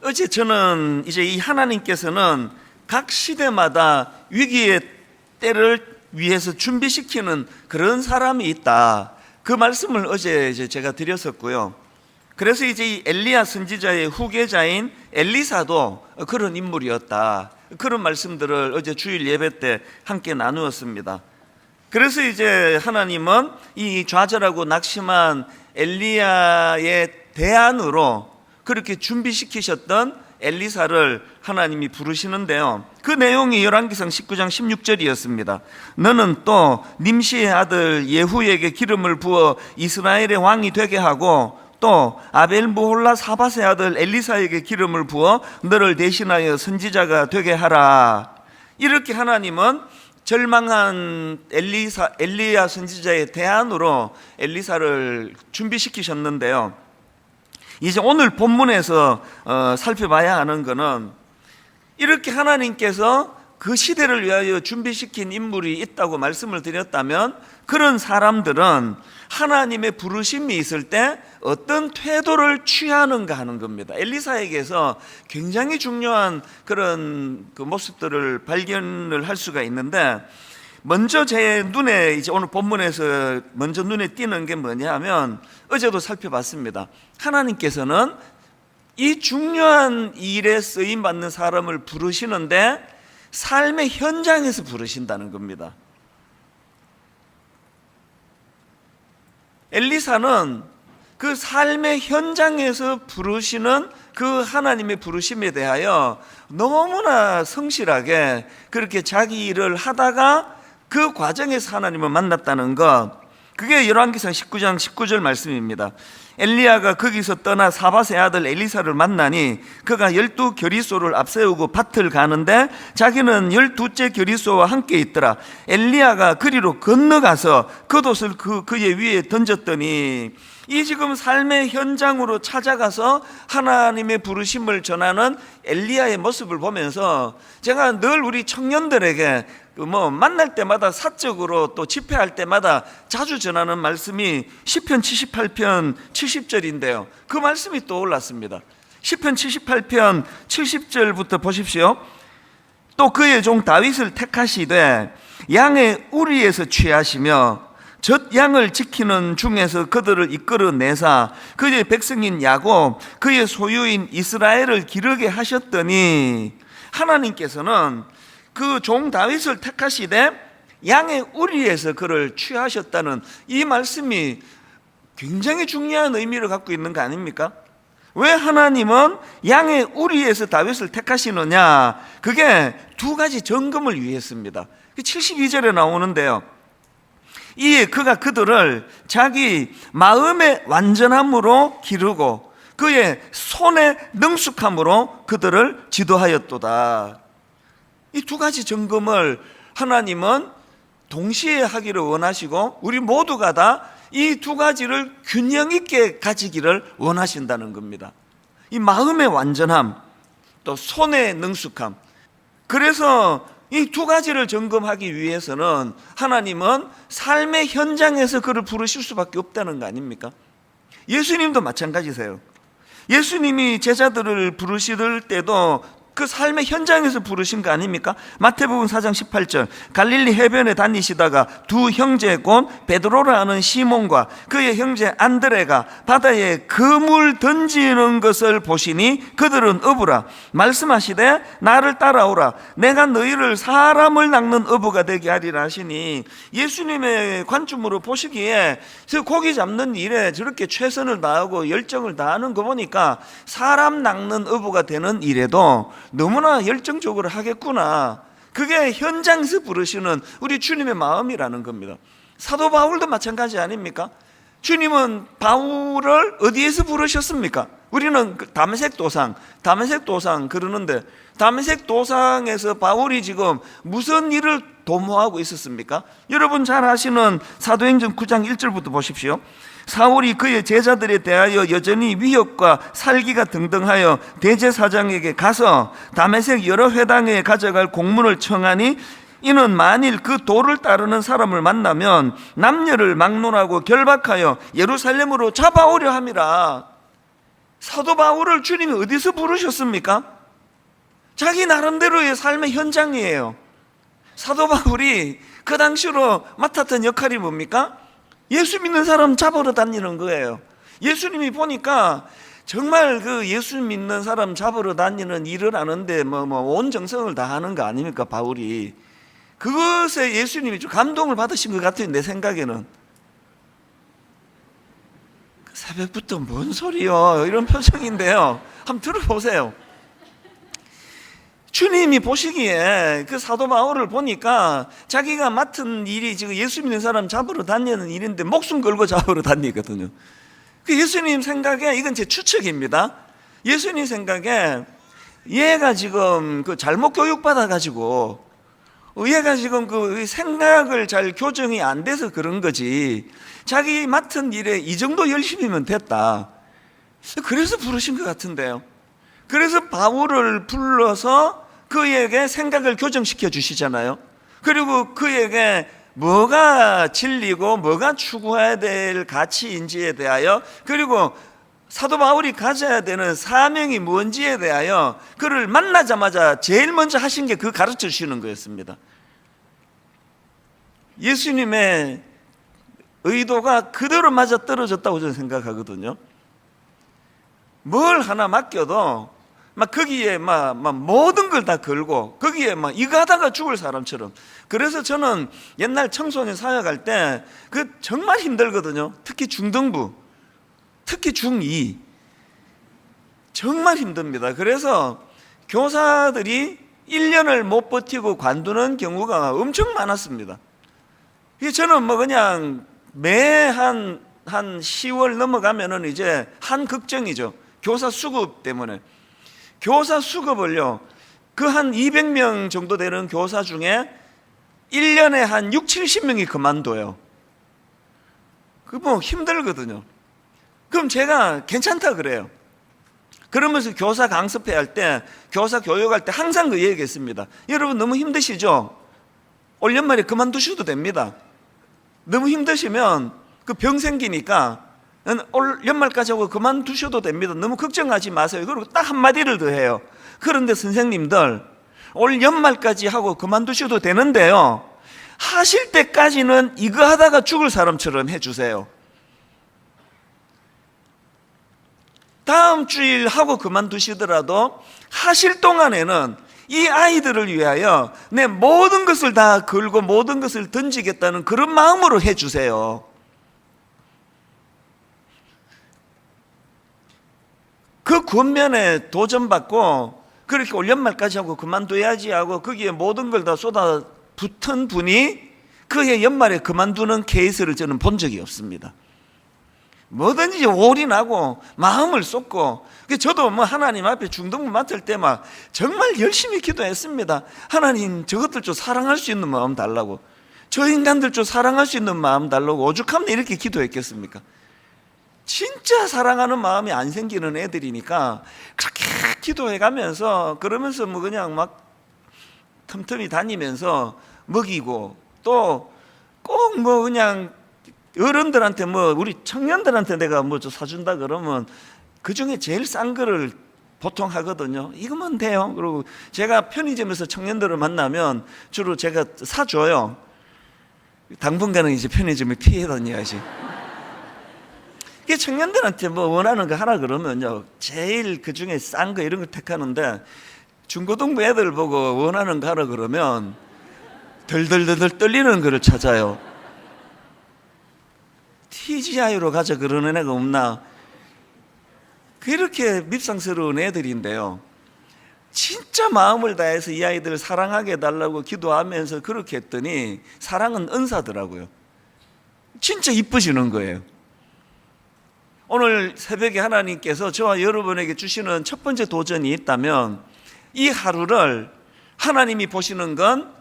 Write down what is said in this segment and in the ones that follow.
어제 저는 이제 이 하나님께서는 각 시대마다 위기의 때를 위해서 준비시키는 그런 사람이 있다. 그 말씀을 어제 제가 드렸었고요. 그래서 이제 이 엘리야 선지자의 후계자인 엘리사도 그런 인물이었다. 그런 말씀들을 어제 주일 예배 때 함께 나누었습니다. 그래서 이제 하나님은 이 좌절하고 낙심한 엘리야의 대안으로 그렇게 준비시키셨던 엘리사를 하나님이 부르시는데요, 그 내용이 열왕기상 19장 16절이었습니다. 너는 또 님시의 아들 예후에게 기름을 부어 이스라엘의 왕이 되게 하고 또 아벨무홀라 사밧의 아들 엘리사에게 기름을 부어 너를 대신하여 선지자가 되게 하라. 이렇게 하나님은 절망한 엘리야 선지자의 대안으로 엘리사를 준비시키셨는데요, 이제 오늘 본문에서 살펴봐야 하는 것은 이렇게 하나님께서 그 시대를 위하여 준비시킨 인물이 있다고 말씀을 드렸다면 그런 사람들은 하나님의 부르심이 있을 때 어떤 태도를 취하는가 하는 겁니다. 엘리사에게서 굉장히 중요한 그런 그 모습들을 발견을 할 수가 있는데, 먼저 제 눈에 이제 오늘 본문에서 먼저 눈에 띄는 게 뭐냐 하면 어제도 살펴봤습니다. 하나님께서는 이 중요한 일에 쓰임 받는 사람을 부르시는데 삶의 현장에서 부르신다는 겁니다. 엘리사는 그 삶의 현장에서 부르시는 그 하나님의 부르심에 대하여 너무나 성실하게 그렇게 자기 일을 하다가 그 과정에서 하나님을 만났다는 것, 그게 열왕기상 19장 19절 말씀입니다. 엘리야가 거기서 떠나 사밧의 아들 엘리사를 만나니 그가 12겨리소를 앞세우고 밭을 가는데 자기는 12째 겨리소와 함께 있더라. 엘리야가 그리로 건너가서 겉옷을 그의 위에 던졌더니, 이 지금 삶의 현장으로 찾아가서 하나님의 부르심을 전하는 엘리야의 모습을 보면서 제가 늘 우리 청년들에게 만날 때마다 사적으로 또 집회할 때마다 자주 전하는 말씀이 시편 78편 70절인데요 그 말씀이 떠올랐습니다. 시편 78편 70절부터 보십시오. 또 그의 종 다윗을 택하시되 양의 우리에서 취하시며 젖 양을 지키는 중에서 그들을 이끌어내사 그의 백성인 야곱 그의 소유인 이스라엘을 기르게 하셨더니, 하나님께서는 그 종 다윗을 택하시되 양의 우리에서 그를 취하셨다는 이 말씀이 굉장히 중요한 의미를 갖고 있는 거 아닙니까? 왜 하나님은 양의 우리에서 다윗을 택하시느냐? 그게 두 가지 점검을 위했습니다. 72절에 나오는데요, 이에 그가 그들을 자기 마음의 완전함으로 기르고 그의 손의 능숙함으로 그들을 지도하였도다. 이 두 가지 점검을 하나님은 동시에 하기를 원하시고 우리 모두가 다 이 두 가지를 균형 있게 가지기를 원하신다는 겁니다. 이 마음의 완전함, 또 손의 능숙함. 그래서 이 두 가지를 점검하기 위해서는 하나님은 삶의 현장에서 그를 부르실 수밖에 없다는 거 아닙니까? 예수님도 마찬가지세요. 예수님이 제자들을 부르실 때도 그 삶의 현장에서 부르신 거 아닙니까? 마태복음 4장 18절, 갈릴리 해변에 다니시다가 두 형제 곧 베드로라 하는 시몬과 그의 형제 안드레가 바다에 그물 던지는 것을 보시니 그들은 어부라. 말씀하시되 나를 따라오라. 내가 너희를 사람을 낚는 어부가 되게 하리라 하시니, 예수님의 관점으로 보시기에 저 고기 잡는 일에 저렇게 최선을 다하고 열정을 다하는 거 보니까 사람 낚는 어부가 되는 일에도 너무나 열정적으로 하겠구나. 그게 현장에서 부르시는 우리 주님의 마음이라는 겁니다. 사도 바울도 마찬가지 아닙니까? 주님은 바울을 어디에서 부르셨습니까? 우리는 다메섹 도상 그러는데, 다메섹 도상에서 바울이 지금 무슨 일을 도모하고 있었습니까? 여러분 잘 아시는 사도행전 9장 1절부터 보십시오. 사울이 그의 제자들에 대하여 여전히 위협과 살기가 등등하여 대제사장에게 가서 다메섹 여러 회당에 가져갈 공문을 청하니, 이는 만일 그 도를 따르는 사람을 만나면 남녀를 막론하고 결박하여 예루살렘으로 잡아오려 함이라. 사도 바울을 주님이 어디서 부르셨습니까? 자기 나름대로의 삶의 현장이에요. 사도 바울이 그 당시로 맡았던 역할이 뭡니까? 예수 믿는 사람 잡으러 다니는 거예요. 예수님이 보니까 정말 그 예수 믿는 사람 잡으러 다니는 일을 하는데 온 정성을 다하는 거 아닙니까, 바울이? 그것에 예수님이 좀 감동을 받으신 것 같아요, 내 생각에는. 새벽부터 뭔 소리요? 이런 표정인데요. 한번 들어보세요. 주님이 보시기에 그 사도 바울을 보니까 자기가 맡은 일이 지금 예수 믿는 사람 잡으러 다니는 일인데 목숨 걸고 잡으러 다니거든요. 그 예수님 생각에, 이건 제 추측입니다. 예수님 생각에 얘가 지금 그 잘못 교육받아가지고 얘가 지금 그 생각을 잘 교정이 안 돼서 그런 거지, 자기 맡은 일에 이 정도 열심히면 됐다. 그래서 부르신 것 같은데요. 그래서 바울을 불러서 그에게 생각을 교정시켜 주시잖아요. 그리고 그에게 뭐가 진리고 뭐가 추구해야 될 가치인지에 대하여, 그리고 사도 바울이 가져야 되는 사명이 뭔지에 대하여 그를 만나자마자 제일 먼저 하신 게 그 가르쳐 주시는 거였습니다. 예수님의 의도가 그대로 맞아 떨어졌다고 저는 생각하거든요. 뭘 하나 맡겨도 막 거기에 막 모든 걸 다 걸고 거기에 막 이거 하다가 죽을 사람처럼. 그래서 저는 옛날 청소년 사역할 때 그 정말 힘들거든요. 특히 중등부, 특히 중2 정말 힘듭니다. 그래서 교사들이 1년을 못 버티고 관두는 경우가 엄청 많았습니다. 저는 그냥 매 한 10월 넘어가면은 이제 한 걱정이죠. 교사 수급 때문에. 교사 수급을요, 그 한 200명 정도 되는 교사 중에 1년에 한 6, 70명이 그만둬요. 그 힘들거든요. 그럼 제가 괜찮다 그래요. 그러면서 교사 강습회 할 때, 교사 교육할 때 항상 그 얘기했습니다. 여러분 너무 힘드시죠? 올 연말에 그만두셔도 됩니다. 너무 힘드시면 그 병 생기니까 올 연말까지 하고 그만두셔도 됩니다. 너무 걱정하지 마세요. 그리고 딱 한마디를 더 해요. 그런데 선생님들, 올 연말까지 하고 그만두셔도 되는데요, 하실 때까지는 이거 하다가 죽을 사람처럼 해주세요. 다음 주일 하고 그만두시더라도 하실 동안에는 이 아이들을 위하여 내 모든 것을 다 걸고 모든 것을 던지겠다는 그런 마음으로 해주세요. 그 권면에 도전받고 그렇게 올 연말까지 하고 그만둬야지 하고 거기에 모든 걸 다 쏟아붙은 분이 그해 연말에 그만두는 케이스를 저는 본 적이 없습니다. 뭐든지 올인하고 마음을 쏟고, 저도 하나님 앞에 중등부 맡을 때 막 정말 열심히 기도했습니다. 하나님, 저것들 좀 사랑할 수 있는 마음 달라고, 저 인간들 좀 사랑할 수 있는 마음 달라고. 오죽하면 이렇게 기도했겠습니까? 진짜 사랑하는 마음이 안 생기는 애들이니까 그렇게 기도해가면서, 그러면서 그냥 막 틈틈이 다니면서 먹이고, 또 꼭 그냥 어른들한테 우리 청년들한테 내가 좀 사준다 그러면 그 중에 제일 싼 거를 보통 하거든요. 이거면 돼요. 그리고 제가 편의점에서 청년들을 만나면 주로 제가 사줘요. 당분간은 이제 편의점을 피해 다녀야지. 청년들한테 원하는 거 하라 그러면요, 제일 그 중에 싼 거 이런 걸 택하는데, 중고등부 애들 보고 원하는 거 하라 그러면 덜덜덜 떨리는 거를 찾아요. TGI로 가자 그러는 애가 없나? 그렇게 밉상스러운 애들인데요, 진짜 마음을 다해서 이 아이들을 사랑하게 해달라고 기도하면서 그렇게 했더니 사랑은 은사더라고요. 진짜 이뻐지는 거예요. 오늘 새벽에 하나님께서 저와 여러분에게 주시는 첫 번째 도전이 있다면, 이 하루를 하나님이 보시는 건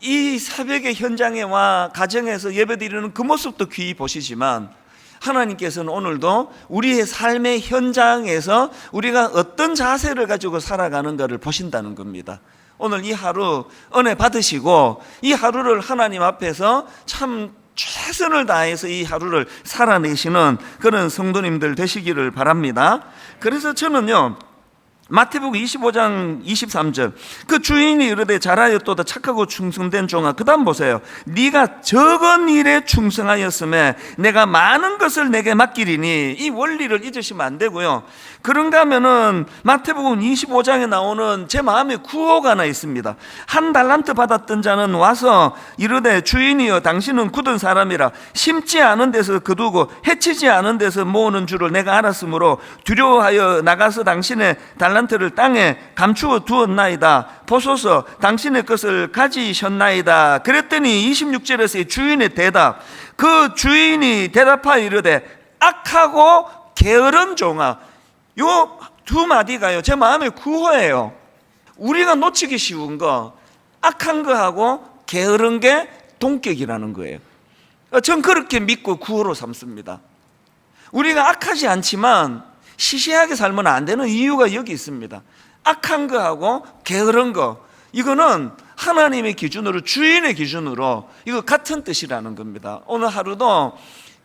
이 새벽의 현장에 와 가정에서 예배드리는 그 모습도 귀히 보시지만, 하나님께서는 오늘도 우리의 삶의 현장에서 우리가 어떤 자세를 가지고 살아가는가를 보신다는 겁니다. 오늘 이 하루 은혜 받으시고 이 하루를 하나님 앞에서 참 최선을 다해서 이 하루를 살아내시는 그런 성도님들 되시기를 바랍니다. 그래서 저는요, 마태복음 25장 23절, 그 주인이 이르되 잘하였도다 착하고 충성된 종아, 그 다음 보세요. 네가 적은 일에 충성하였음에 내가 많은 것을 내게 맡기리니. 이 원리를 잊으시면 안 되고요. 그런가 하면은 마태복음 25장에 나오는 제 마음에 구호가 하나 있습니다. 한 달란트 받았던 자는 와서 이르되 주인이여 당신은 굳은 사람이라 심지 않은 데서 거두고 해치지 않은 데서 모으는 줄을 내가 알았으므로 두려워하여 나가서 당신의 달란트를 땅에 감추어 두었나이다. 보소서 당신의 것을 가지셨나이다. 그랬더니 26절에서 주인의 대답, 그 주인이 대답하여 이르되 악하고 게으른 종아. 요 두 마디가요 제 마음의 구호예요. 우리가 놓치기 쉬운 거, 악한 거하고 게으른 게 동격이라는 거예요. 전 그렇게 믿고 구호로 삼습니다. 우리가 악하지 않지만 시시하게 살면 안 되는 이유가 여기 있습니다. 악한 거하고 게으른 거, 이거는 하나님의 기준으로, 주인의 기준으로 이거 같은 뜻이라는 겁니다. 오늘 하루도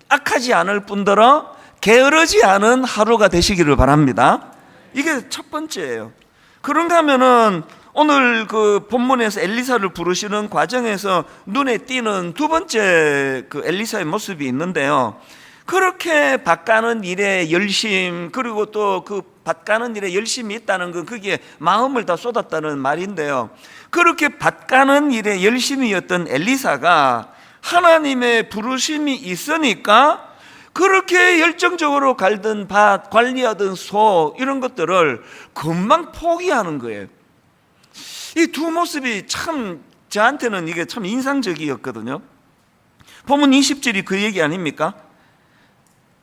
악하지 않을 뿐더러 게으르지 않은 하루가 되시기를 바랍니다. 이게 첫 번째예요. 그런가 하면은 오늘 그 본문에서 엘리사를 부르시는 과정에서 눈에 띄는 두 번째 그 엘리사의 모습이 있는데요, 그렇게 밭가는 일에 열심, 그리고 또 그 밭가는 일에 열심이 있다는 건 거기에 마음을 다 쏟았다는 말인데요, 그렇게 밭가는 일에 열심이었던 엘리사가 하나님의 부르심이 있으니까 그렇게 열정적으로 갈던 밭, 관리하던 소, 이런 것들을 금방 포기하는 거예요. 이 두 모습이 참 저한테는 이게 참 인상적이었거든요. 본문 20절이 그 얘기 아닙니까?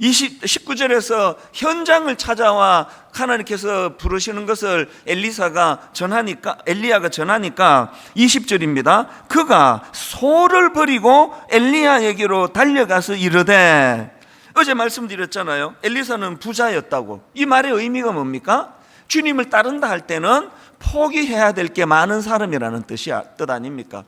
19절에서 현장을 찾아와 하나님께서 부르시는 것을 엘리야가 전하니까 20절입니다. 그가 소를 버리고 엘리야에게로 달려가서 이르되, 어제 말씀드렸잖아요. 엘리사는 부자였다고. 이 말의 의미가 뭡니까? 주님을 따른다 할 때는 포기해야 될 게 많은 사람이라는 뜻 아닙니까?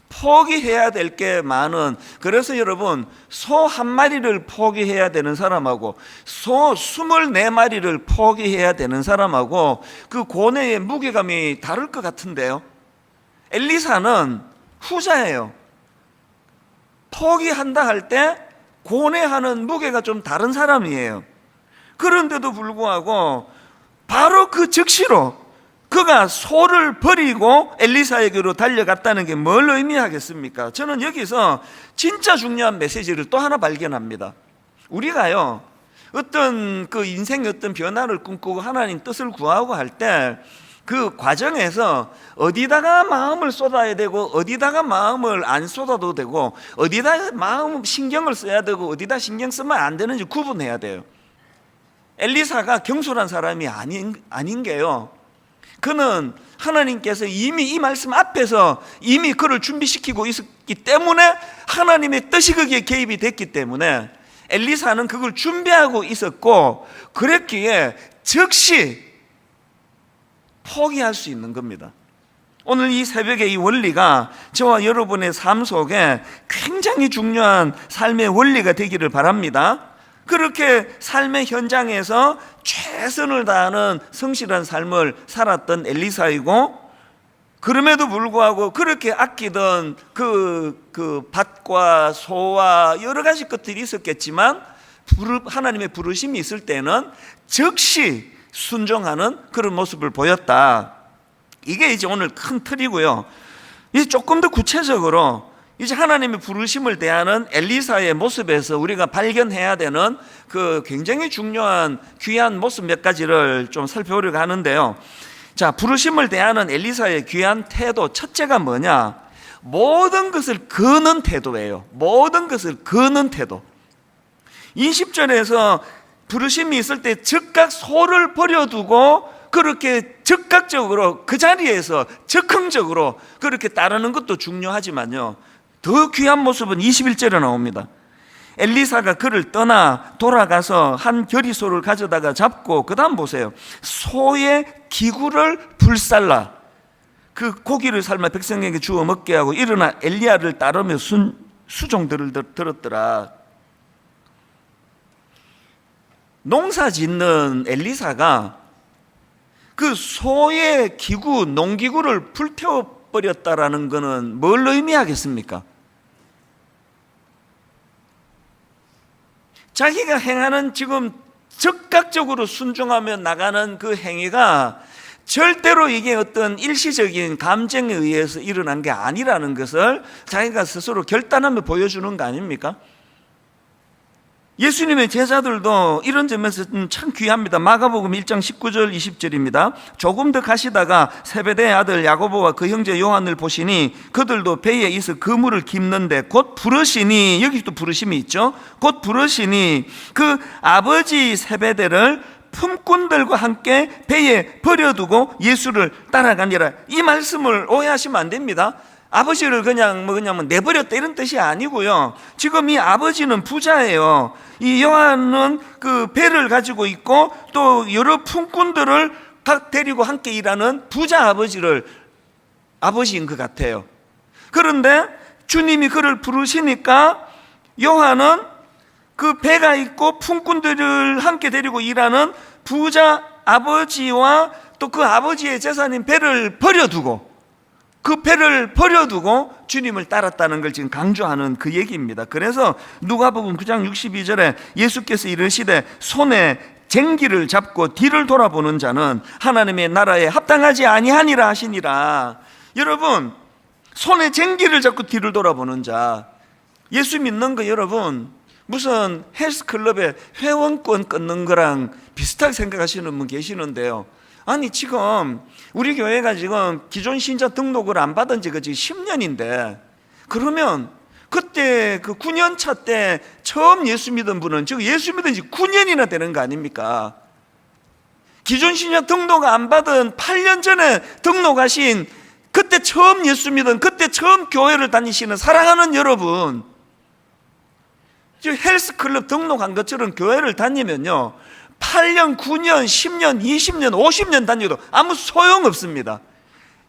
포기해야 될 게 많은, 그래서 여러분, 소 한 마리를 포기해야 되는 사람하고 소 24마리를 포기해야 되는 사람하고 그 고뇌의 무게감이 다를 것 같은데요, 엘리사는 후자예요. 포기한다 할 때 고뇌하는 무게가 좀 다른 사람이에요. 그런데도 불구하고 바로 그 즉시로 그가 소를 버리고 엘리사에게로 달려갔다는 게 뭘 의미하겠습니까? 저는 여기서 진짜 중요한 메시지를 또 하나 발견합니다. 우리가요, 어떤 그 인생의 어떤 변화를 꿈꾸고 하나님 뜻을 구하고 할 때 그 과정에서 어디다가 마음을 쏟아야 되고 어디다가 마음을 안 쏟아도 되고 어디다 마음 신경을 써야 되고 어디다 신경 쓰면 안 되는지 구분해야 돼요. 엘리사가 경솔한 사람이 아닌 게요, 그는 하나님께서 이미 이 말씀 앞에서 이미 그를 준비시키고 있었기 때문에 하나님의 뜻이 거기에 개입이 됐기 때문에 엘리사는 그걸 준비하고 있었고, 그랬기에 즉시 포기할 수 있는 겁니다. 오늘 이 새벽에 이 원리가 저와 여러분의 삶 속에 굉장히 중요한 삶의 원리가 되기를 바랍니다. 그렇게 삶의 현장에서 최선을 다하는 성실한 삶을 살았던 엘리사이고, 그럼에도 불구하고 그렇게 아끼던 그 밭과 소와 여러 가지 것들이 있었겠지만 하나님의 부르심이 있을 때는 즉시 순종하는 그런 모습을 보였다. 이게 이제 오늘 큰 틀이고요. 이제 조금 더 구체적으로 이제 하나님의 부르심을 대하는 엘리사의 모습에서 우리가 발견해야 되는 그 굉장히 중요한 귀한 모습 몇 가지를 좀 살펴보려고 하는데요. 자, 부르심을 대하는 엘리사의 귀한 태도, 첫째가 뭐냐? 모든 것을 거는 태도예요. 모든 것을 거는 태도. 20절에서 부르심이 있을 때 즉각 소를 버려두고 그렇게 즉각적으로 그 자리에서 적극적으로 그렇게 따르는 것도 중요하지만요, 더 귀한 모습은 21절에 나옵니다. 엘리사가 그를 떠나 돌아가서 한 겨리소를 가져다가 잡고, 그 다음 보세요. 소의 기구를 불살라 그 고기를 삶아 백성에게 주어 먹게 하고 일어나 엘리야를 따르며 수종들을 들었더라. 농사 짓는 엘리사가 그 소의 기구, 농기구를 불태워버렸다라는 것은 뭘 의미하겠습니까? 자기가 행하는 지금 적극적으로 순종하며 나가는 그 행위가 절대로 이게 어떤 일시적인 감정에 의해서 일어난 게 아니라는 것을 자기가 스스로 결단하며 보여주는 거 아닙니까? 예수님의 제자들도 이런 점에서 참 귀합니다. 마가복음 1장 19절 20절입니다. 조금 더 가시다가 세베대의 아들 야고보와 그 형제 요한을 보시니 그들도 배에 있어 그물을 깁는데 곧 부르시니, 여기 또 부르심이 있죠. 곧 부르시니 그 아버지 세베대를 품꾼들과 함께 배에 버려두고 예수를 따라가니라. 이 말씀을 오해하시면 안 됩니다. 아버지를 그냥 내버렸다 이런 뜻이 아니고요. 지금 이 아버지는 부자예요. 이 요한은 그 배를 가지고 있고 또 여러 품꾼들을 각 데리고 함께 일하는 부자 아버지인 것 같아요. 그런데 주님이 그를 부르시니까 요한은 그 배가 있고 품꾼들을 함께 데리고 일하는 부자 아버지와 또 그 아버지의 재산인 배를 버려두고, 그 배를 버려두고 주님을 따랐다는 걸 지금 강조하는 그 얘기입니다. 그래서 누가복음 9장 62절에 예수께서 이르시되 손에 쟁기를 잡고 뒤를 돌아보는 자는 하나님의 나라에 합당하지 아니하니라 하시니라. 여러분, 손에 쟁기를 잡고 뒤를 돌아보는 자, 예수 믿는 거 여러분 무슨 헬스클럽에 회원권 끊는 거랑 비슷하게 생각하시는 분 계시는데요. 아니 지금 우리 교회가 지금 기존 신자 등록을 안 받은 지가 지금 10년인데 그러면 그때 그 9년 차 때 처음 예수 믿은 분은 지금 예수 믿은 지 9년이나 되는 거 아닙니까? 기존 신자 등록 안 받은 8년 전에 등록하신 그때 처음 예수 믿은, 그때 처음 교회를 다니시는 사랑하는 여러분, 지금 헬스클럽 등록한 것처럼 교회를 다니면요 8년, 9년, 10년, 20년, 50년 다녀도 아무 소용없습니다.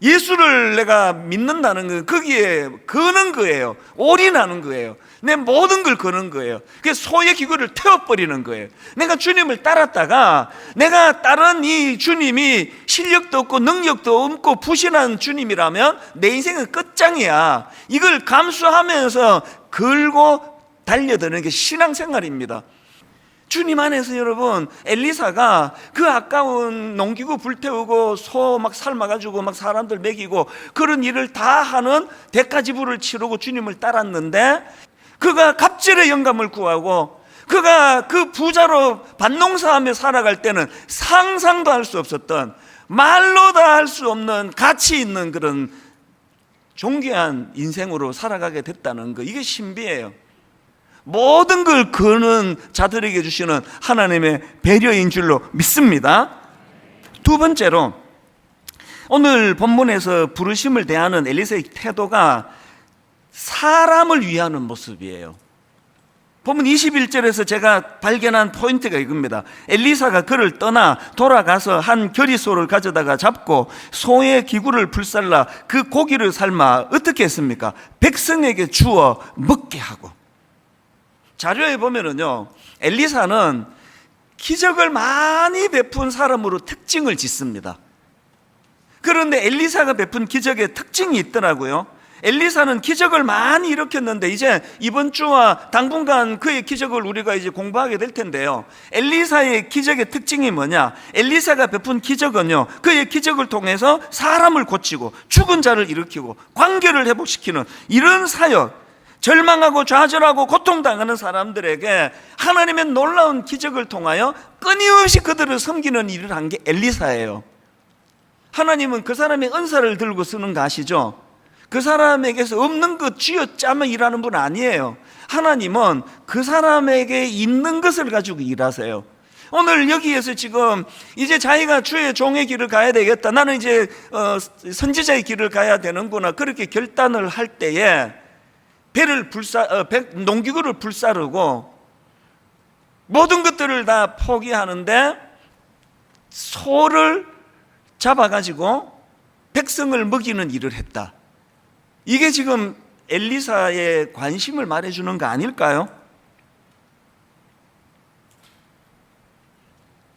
예수를 내가 믿는다는 건 거기에 거는 거예요. 올인하는 거예요. 내 모든 걸 거는 거예요. 그래서 소의 기구를 태워버리는 거예요. 내가 주님을 따랐다가 내가 따른 이 주님이 실력도 없고 능력도 없고 부실한 주님이라면 내 인생은 끝장이야. 이걸 감수하면서 걸고 달려드는 게 신앙생활입니다. 주님 안에서 여러분, 엘리사가 그 아까운 농기구 불태우고 소 막 삶아가지고 막 사람들 먹이고 그런 일을 다 하는 대가지불을 치르고 주님을 따랐는데, 그가 갑절의 영감을 구하고 그가 그 부자로 밭농사하며 살아갈 때는 상상도 할 수 없었던, 말로 다 할 수 없는 가치 있는 그런 존귀한 인생으로 살아가게 됐다는 거, 이게 신비예요. 모든 걸 거는 자들에게 주시는 하나님의 배려인 줄로 믿습니다. 두 번째로, 오늘 본문에서 부르심을 대하는 엘리사의 태도가 사람을 위하는 모습이에요. 본문 21절에서 제가 발견한 포인트가 이겁니다. 엘리사가 그를 떠나 돌아가서 한 겨리소를 가져다가 잡고 소의 기구를 불살라 그 고기를 삶아 어떻게 했습니까? 백성에게 주어 먹게 하고. 자료에 보면은요, 엘리사는 기적을 많이 베푼 사람으로 특징을 짓습니다. 그런데 엘리사가 베푼 기적의 특징이 있더라고요. 엘리사는 기적을 많이 일으켰는데 이제 이번 주와 당분간 그의 기적을 우리가 이제 공부하게 될 텐데요. 엘리사의 기적의 특징이 뭐냐? 엘리사가 베푼 기적은요, 그의 기적을 통해서 사람을 고치고 죽은 자를 일으키고 관계를 회복시키는 이런 사역, 절망하고 좌절하고 고통당하는 사람들에게 하나님의 놀라운 기적을 통하여 끊임없이 그들을 섬기는 일을 한 게 엘리사예요. 하나님은 그 사람의 은사를 들고 쓰는 거 아시죠? 그 사람에게서 없는 것 쥐어짜며 일하는 분 아니에요. 하나님은 그 사람에게 있는 것을 가지고 일하세요. 오늘 여기에서 지금 이제 자기가 주의 종의 길을 가야 되겠다, 나는 이제 선지자의 길을 가야 되는구나, 그렇게 결단을 할 때에 농기구를 불사르고 모든 것들을 다 포기하는데 소를 잡아가지고 백성을 먹이는 일을 했다. 이게 지금 엘리사의 관심을 말해주는 거 아닐까요?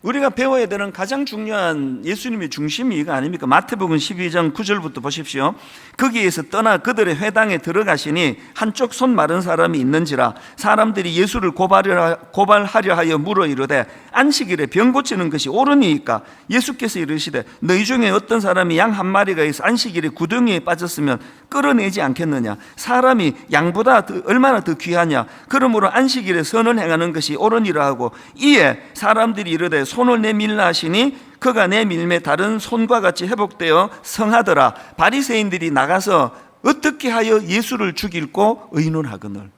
우리가 배워야 되는 가장 중요한 예수님의 중심이 이거 아닙니까? 마태복음 12장 9절부터 보십시오. 거기에서 떠나 그들의 회당에 들어가시니 한쪽 손 마른 사람이 있는지라 사람들이 예수를 고발하려 하여 물어 이르되 안식일에 병 고치는 것이 옳으니까? 예수께서 이르시되 너희 중에 어떤 사람이 양 한 마리가 있어 안식일에 구덩이에 빠졌으면 끌어내지 않겠느냐? 사람이 양보다 얼마나 더 귀하냐? 그러므로 안식일에 선을 행하는 것이 옳으니라 하고 이에 사람들이 이르되 손을 내밀라 하시니 그가 내밀매 다른 손과 같이 회복되어 성하더라. 바리새인들이 나가서 어떻게 하여 예수를 죽일고 의논하거늘.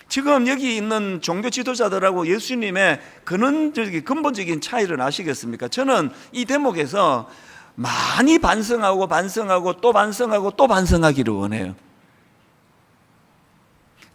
지금 여기 있는 종교 지도자들하고 예수님의 근본적인 차이를 아시겠습니까? 저는 이 대목에서 많이 반성하고 또 반성하고 또 반성하기를 원해요.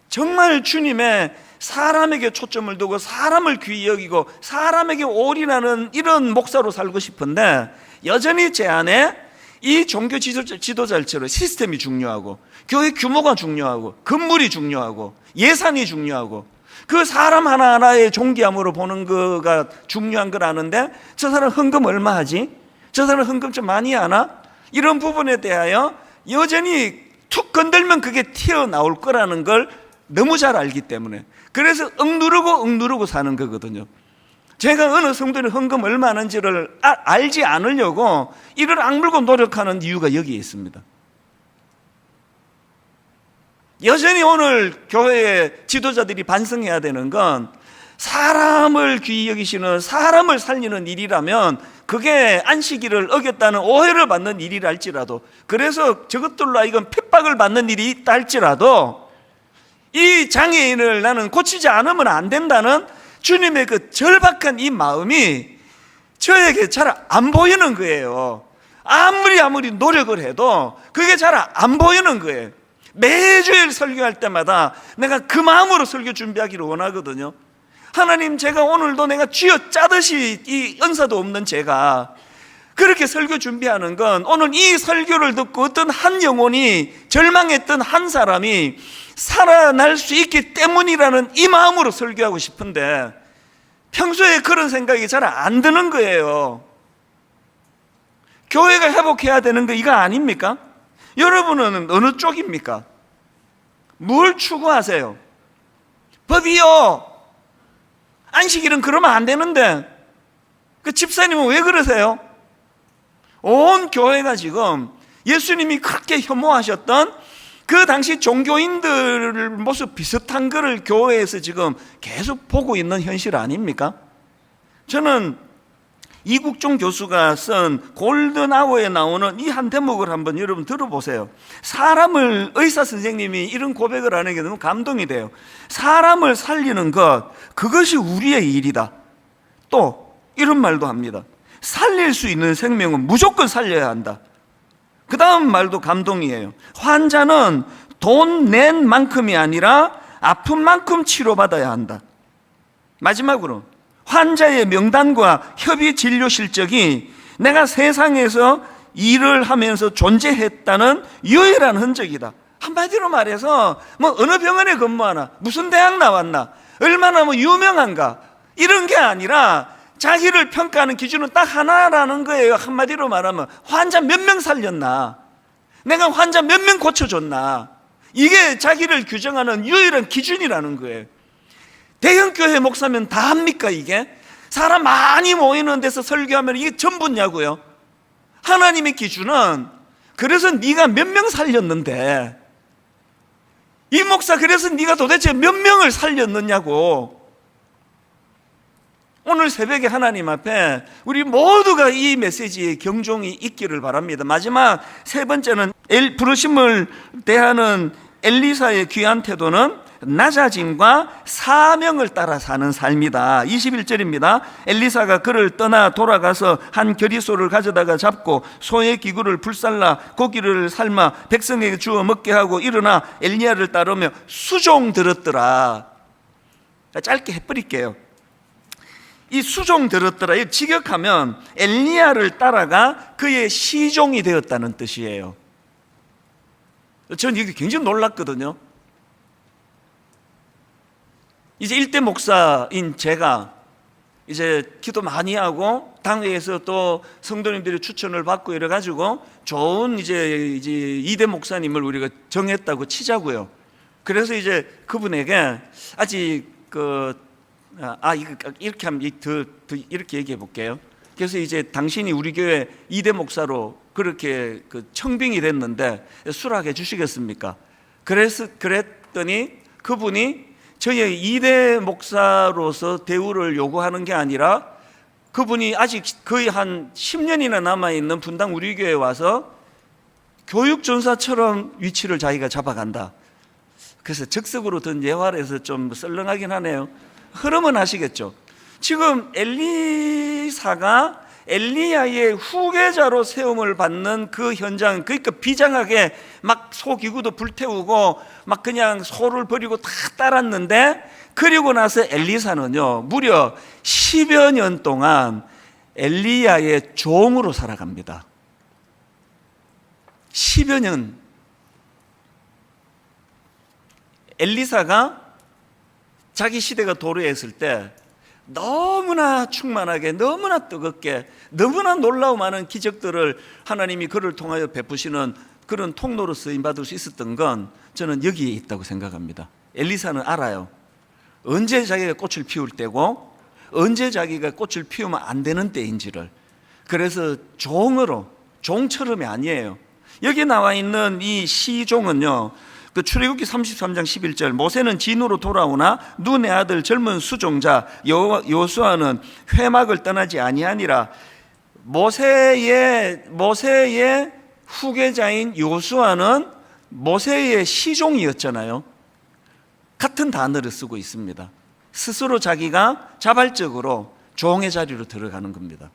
정말 주님의 사람에게 초점을 두고 사람을 귀히 여기고 사람에게 올인하는 이런 목사로 살고 싶은데 여전히 제 안에 이 종교 지도자처럼 시스템이 중요하고 교회 규모가 중요하고 건물이 중요하고 예산이 중요하고 그 사람 하나하나의 존귀함으로 보는 거가 중요한 걸 아는데 저 사람 헌금 얼마 하지? 저 사람 헌금 좀 많이 하나? 이런 부분에 대하여 여전히 툭 건들면 그게 튀어나올 거라는 걸 너무 잘 알기 때문에 그래서 억누르고 사는 거거든요. 제가 어느 성도는 헌금 얼마 하는지를 알지 않으려고 이를 악물고 노력하는 이유가 여기에 있습니다. 여전히 오늘 교회의 지도자들이 반성해야 되는 건 사람을 귀히 여기시는 사람을 살리는 일이라면 그게 안식일을 어겼다는 오해를 받는 일이라 할지라도 그래서 저것들로 하여금 핍박을 받는 일이 있다 할지라도 이 장애인을 나는 고치지 않으면 안 된다는 주님의 그 절박한 이 마음이 저에게 잘 안 보이는 거예요. 아무리 노력을 해도 그게 잘 안 보이는 거예요. 매주일 설교할 때마다 내가 그 마음으로 설교 준비하기를 원하거든요. 하나님, 제가 오늘도 내가 쥐어 짜듯이 이 은사도 없는 제가 그렇게 설교 준비하는 건 오늘 이 설교를 듣고 어떤 한 영혼이 절망했던 한 사람이 살아날 수 있기 때문이라는 이 마음으로 설교하고 싶은데 평소에 그런 생각이 잘 안 드는 거예요. 교회가 회복해야 되는 거 이거 아닙니까? 여러분은 어느 쪽입니까? 뭘 추구하세요? 법이요, 안식일은 그러면 안 되는데 그 집사님은 왜 그러세요? 온 교회가 지금 예수님이 그렇게 혐오하셨던 그 당시 종교인들 모습 비슷한 거를 교회에서 지금 계속 보고 있는 현실 아닙니까? 저는 이국종 교수가 쓴 골든아워에 나오는 이 한 대목을 한번 여러분 들어보세요. 사람을, 의사 선생님이 이런 고백을 하는 게 너무 감동이 돼요. 사람을 살리는 것, 그것이 우리의 일이다. 또 이런 말도 합니다. 살릴 수 있는 생명은 무조건 살려야 한다. 그 다음 말도 감동이에요. 환자는 돈 낸 만큼이 아니라 아픈 만큼 치료받아야 한다. 마지막으로 환자의 명단과 협의 진료 실적이 내가 세상에서 일을 하면서 존재했다는 유일한 흔적이다. 한마디로 말해서 뭐 어느 병원에 근무하나, 무슨 대학 나왔나, 얼마나 뭐 유명한가, 이런 게 아니라 자기를 평가하는 기준은 딱 하나라는 거예요. 한마디로 말하면 환자 몇 명 살렸나, 내가 환자 몇 명 고쳐줬나, 이게 자기를 규정하는 유일한 기준이라는 거예요. 대형교회 목사면 다 합니까? 이게 사람 많이 모이는 데서 설교하면 이게 전부냐고요. 하나님의 기준은 그래서 네가 몇 명 살렸는데, 이 목사 그래서 네가 도대체 몇 명을 살렸느냐고. 오늘 새벽에 하나님 앞에 우리 모두가 이 메시지에 경종이 있기를 바랍니다. 마지막 세 번째는 부르심을 대하는 엘리사의 귀한 태도는 낮아짐과 사명을 따라 사는 삶이다. 21절입니다. 엘리사가 그를 떠나 돌아가서 한 겨리소를 가져다가 잡고 소의 기구를 불살라 고기를 삶아 백성에게 주어 먹게 하고 일어나 엘리야를 따르며 수종 들었더라. 짧게 해버릴게요. 이 수종 들었더라, 이 직역하면 엘리야를 따라가 그의 시종이 되었다는 뜻이에요. 저는 이게 굉장히 놀랐거든요. 이제 일대 목사인 제가 이제 기도 많이 하고 당회에서 또 성도님들의 추천을 받고 이래가지고 좋은 이제 이대 목사님을 우리가 정했다고 치자고요. 그래서 이제 그분에게 아직 이렇게 하면 이렇게 얘기해 볼게요. 그래서 이제 당신이 우리 교회 이대 목사로 그렇게 청빙이 됐는데 수락해 주시겠습니까? 그랬더니 그분이 저희 이대 목사로서 대우를 요구하는 게 아니라 그분이 아직 거의 한 10년이나 남아있는 분당 우리 교회에 와서 교육전사처럼 위치를 자기가 잡아간다. 그래서 적석으로 든 예화에서 좀 썰렁하긴 하네요. 흐름은 아시겠죠? 지금 엘리사가 엘리야의 후계자로 세움을 받는 그 현장, 그러니까 비장하게 막 소기구도 불태우고 막 그냥 소를 버리고 다 따랐는데, 그리고 나서 엘리사는요 무려 10여 년 동안 엘리야의 종으로 살아갑니다. 10여 년. 엘리사가 자기 시대가 도래했을 때 너무나 충만하게, 너무나 뜨겁게, 너무나 놀라운 많은 기적들을 하나님이 그를 통하여 베푸시는 그런 통로로 쓰임받을 수 있었던 건 저는 여기에 있다고 생각합니다. 엘리사는 알아요. 언제 자기가 꽃을 피울 때고 언제 자기가 꽃을 피우면 안 되는 때인지를. 그래서 종처럼이 아니에요. 여기 나와 있는 이 시종은요, 출애굽기 33장 11절, 모세는 진으로 돌아오나 눈의 아들 젊은 수종자 여호수아는 회막을 떠나지 아니하니라. 모세의 후계자인 여호수아는 모세의 시종이었잖아요. 같은 단어를 쓰고 있습니다. 스스로 자기가 자발적으로 종의 자리로 들어가는 겁니다.